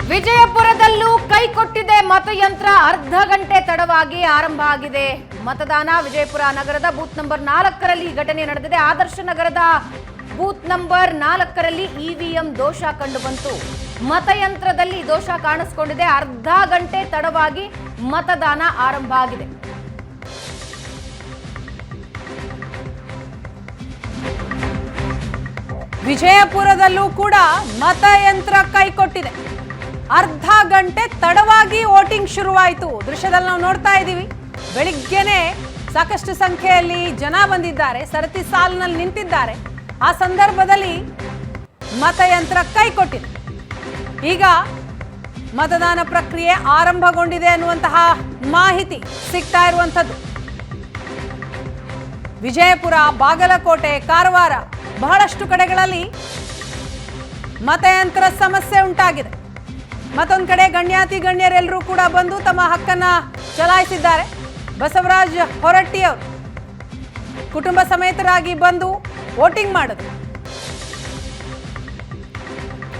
ವಿಜಯಪುರದಲ್ಲೂ ಕೈಕೊಟ್ಟಿದೆ ಮತಯಂತ್ರ. ಅರ್ಧ ಗಂಟೆ ತಡವಾಗಿ ಆರಂಭ ಆಗಿದೆ ಮತದಾನ. ವಿಜಯಪುರ ನಗರದ ಬೂತ್ ನಂಬರ್ 4ರಲ್ಲಿ ಈ ಘಟನೆ ನಡೆದಿದೆ. ಆದರ್ಶ ನಗರದ ಬೂತ್ ನಂಬರ್ 4ರಲ್ಲಿ ಇವಿಎಂ ದೋಷ ಕಂಡು ಬಂತು. ಮತಯಂತ್ರದಲ್ಲಿ ದೋಷ ಕಾಣಿಸಿಕೊಂಡಿದೆ. ಅರ್ಧ ಗಂಟೆ ತಡವಾಗಿ ಮತದಾನ ಆರಂಭ ಆಗಿದೆ. ವಿಜಯಪುರದಲ್ಲೂ ಕೂಡ ಮತಯಂತ್ರ ಕೈಕೊಟ್ಟಿದೆ. ಅರ್ಧ ಗಂಟೆ ತಡವಾಗಿ ವೋಟಿಂಗ್ ಶುರುವಾಯಿತು. ದೃಶ್ಯದಲ್ಲಿ ನಾವು ನೋಡ್ತಾ ಇದ್ದೀವಿ. ಬೆಳಿಗ್ಗೆನೆ ಸಾಕಷ್ಟು ಸಂಖ್ಯೆಯಲ್ಲಿ ಜನ ಬಂದಿದ್ದಾರೆ, ಸರತಿ ಸಾಲಿನಲ್ಲಿ ನಿಂತಿದ್ದಾರೆ. ಆ ಸಂದರ್ಭದಲ್ಲಿ ಮತಯಂತ್ರ ಕೈಕೊಟ್ಟಿದೆ. ಈಗ ಮತದಾನ ಪ್ರಕ್ರಿಯೆ ಆರಂಭಗೊಂಡಿದೆ ಅನ್ನುವಂತಹ ಮಾಹಿತಿ ಸಿಗ್ತಾ ಇರುವಂಥದ್ದು. ವಿಜಯಪುರ, ಬಾಗಲಕೋಟೆ, ಕಾರವಾರ ಬಹಳಷ್ಟು ಕಡೆಗಳಲ್ಲಿ ಮತಯಂತ್ರ ಸಮಸ್ಯೆ ಉಂಟಾಗಿದೆ. ಮತ್ತೊಂದು ಕಡೆ ಗಣ್ಯಾತಿ ಗಣ್ಯರೆಲ್ಲರೂ ಕೂಡ ಬಂದು ತಮ್ಮ ಹಕ್ಕನ್ನ ಚಲಾಯಿಸಿದ್ದಾರೆ. ಬಸವರಾಜ ಹೊರಟ್ಟಿ ಅವರು ಕುಟುಂಬ ಸಮೇತರಾಗಿ ಬಂದು ವೋಟಿಂಗ್ ಮಾಡಿದ್ರು.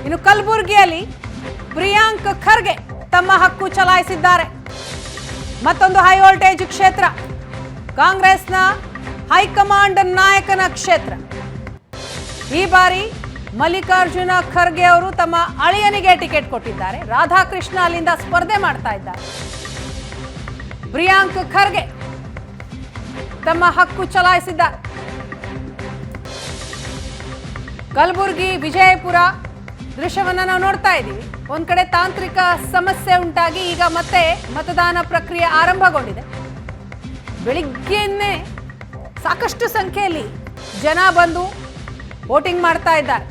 ಇನ್ನು ಕಲಬುರಗಿಯಲ್ಲಿ ಪ್ರಿಯಾಂಕ್ ಖರ್ಗೆ ತಮ್ಮ ಹಕ್ಕು ಚಲಾಯಿಸಿದ್ದಾರೆ. ಮತ್ತೊಂದು ಹೈ ವೋಲ್ಟೇಜ್ ಕ್ಷೇತ್ರ, ಕಾಂಗ್ರೆಸ್ನ ಹೈಕಮಾಂಡ್ ನಾಯಕನ ಕ್ಷೇತ್ರ. ಈ ಬಾರಿ ಮಲ್ಲಿಕಾರ್ಜುನ ಖರ್ಗೆ ಅವರು ತಮ್ಮ ಅಳಿಯನಿಗೆ ಟಿಕೆಟ್ ಕೊಟ್ಟಿದ್ದಾರೆ. ರಾಧಾಕೃಷ್ಣ ಅಲ್ಲಿಂದ ಸ್ಪರ್ಧೆ ಮಾಡ್ತಾ ಇದ್ದಾರೆ. ಪ್ರಿಯಾಂಕ್ ಖರ್ಗೆ ತಮ್ಮ ಹಕ್ಕು ಚಲಾಯಿಸಿದ್ದಾರೆ. ಕಲಬುರಗಿ, ವಿಜಯಪುರ ದೃಶ್ಯವನ್ನ ನಾವು ನೋಡ್ತಾ ಇದ್ದೀವಿ. ಒಂದ್ ಕಡೆ ತಾಂತ್ರಿಕ ಸಮಸ್ಯೆ ಉಂಟಾಗಿ ಈಗ ಮತ್ತೆ ಮತದಾನ ಪ್ರಕ್ರಿಯೆ ಆರಂಭಗೊಂಡಿದೆ. ಬೆಳಿಗ್ಗೆಯನ್ನೇ ಸಾಕಷ್ಟು ಸಂಖ್ಯೆಯಲ್ಲಿ ಜನ ಬಂದು ವೋಟಿಂಗ್ ಮಾಡ್ತಾ ಇದ್ದಾರೆ.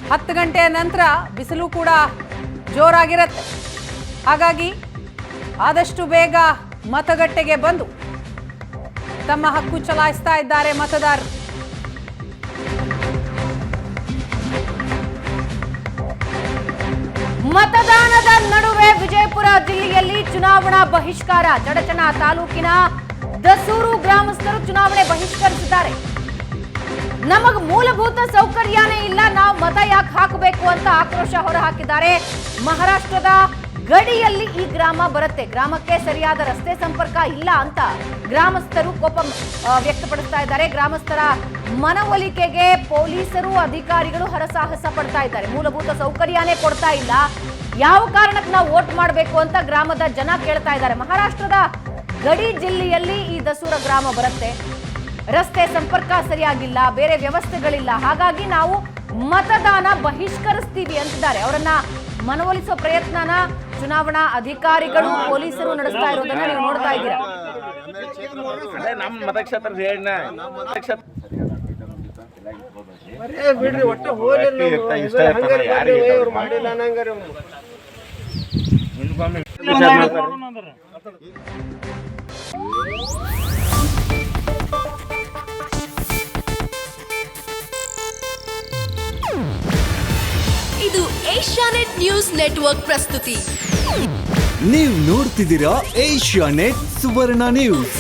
10 ಗಂಟೆಯ ನಂತರ ಬಿಸಿಲು ಕೂಡ ಜೋರಾಗಿರುತ್ತೆ. ಹಾಗಾಗಿ ಆದಷ್ಟು ಬೇಗ ಮತಗಟ್ಟೆಗೆ ಬಂದು ತಮ್ಮ ಹಕ್ಕು ಚಲಾಯಿಸ್ತಾ ಇದ್ದಾರೆ ಮತದಾರರು. ಮತದಾನದ ನಡುವೆ ವಿಜಯಪುರ ಜಿಲ್ಲೆಯಲ್ಲಿ ಚುನಾವಣಾ ಬಹಿಷ್ಕಾರ. ಚಡಚಣ ತಾಲೂಕಿನ ದಸೂರು ಗ್ರಾಮಸ್ಥರು ಚುನಾವಣೆ ಬಹಿಷ್ಕರಿಸಿದ್ದಾರೆ. ನಮಗ್ ಮೂಲಭೂತ ಸೌಕರ್ಯನೇ ಇಲ್ಲ, ನಾವು ಮತ ಯಾಕೆ ಹಾಕಬೇಕು ಅಂತ ಆಕ್ರೋಶ ಹೊರಹಾಕಿದ್ದಾರೆ. ಮಹಾರಾಷ್ಟ್ರದ ಗಡಿಯಲ್ಲಿ ಈ ಗ್ರಾಮ ಬರುತ್ತೆ. ಗ್ರಾಮಕ್ಕೆ ಸರಿಯಾದ ರಸ್ತೆ ಸಂಪರ್ಕ ಇಲ್ಲ ಅಂತ ಗ್ರಾಮಸ್ಥರು ಕೋಪ ವ್ಯಕ್ತಪಡಿಸ್ತಾ ಇದ್ದಾರೆ. ಗ್ರಾಮಸ್ಥರ ಮನವೊಲಿಕೆಗೆ ಪೊಲೀಸರು, ಅಧಿಕಾರಿಗಳು ಹರಸಾಹಸ ಪಡ್ತಾ ಇದ್ದಾರೆ. ಮೂಲಭೂತ ಸೌಕರ್ಯನೇ ಕೊಡ್ತಾ ಇಲ್ಲ, ಯಾವ ಕಾರಣಕ್ಕೆ ನಾವು ವೋಟ್ ಮಾಡಬೇಕು ಅಂತ ಗ್ರಾಮದ ಜನ ಕೇಳ್ತಾ ಇದ್ದಾರೆ. ಮಹಾರಾಷ್ಟ್ರದ ಗಡಿ ಜಿಲ್ಲೆಯಲ್ಲಿ ಈ ದಸೂರ ಗ್ರಾಮ ಬರುತ್ತೆ. ರಸ್ತೆ ಸಂಪರ್ಕ ಸರಿಯಾಗಿಲ್ಲ, ಬೇರೆ ವ್ಯವಸ್ಥೆಗಳಿಲ್ಲ. ಹಾಗಾಗಿ ನಾವು ಮತದಾನ ಬಹಿಷ್ಕರಿಸ್ತೀವಿ ಅಂತಿದ್ದಾರೆ. ಅವರನ್ನ ಮನವೊಲಿಸುವ ಪ್ರಯತ್ನನ ಚುನಾವಣಾ ಅಧಿಕಾರಿಗಳು, ಪೊಲೀಸರು ನಡೆಸ್ತಾ ಇರೋದನ್ನ ನೀವು ನೋಡ್ತಾ ಇದ್ದೀರಾ. ಇದು ಏಷ್ಯಾನೆಟ್ ನ್ಯೂಸ್ ನೆಟ್ವರ್ಕ್ ಪ್ರಸ್ತುತಿ. ನೀವು ನೋಡ್ತಿದ್ದೀರಾ ಏಷ್ಯಾನೆಟ್ ಸುವರ್ಣ ನ್ಯೂಸ್.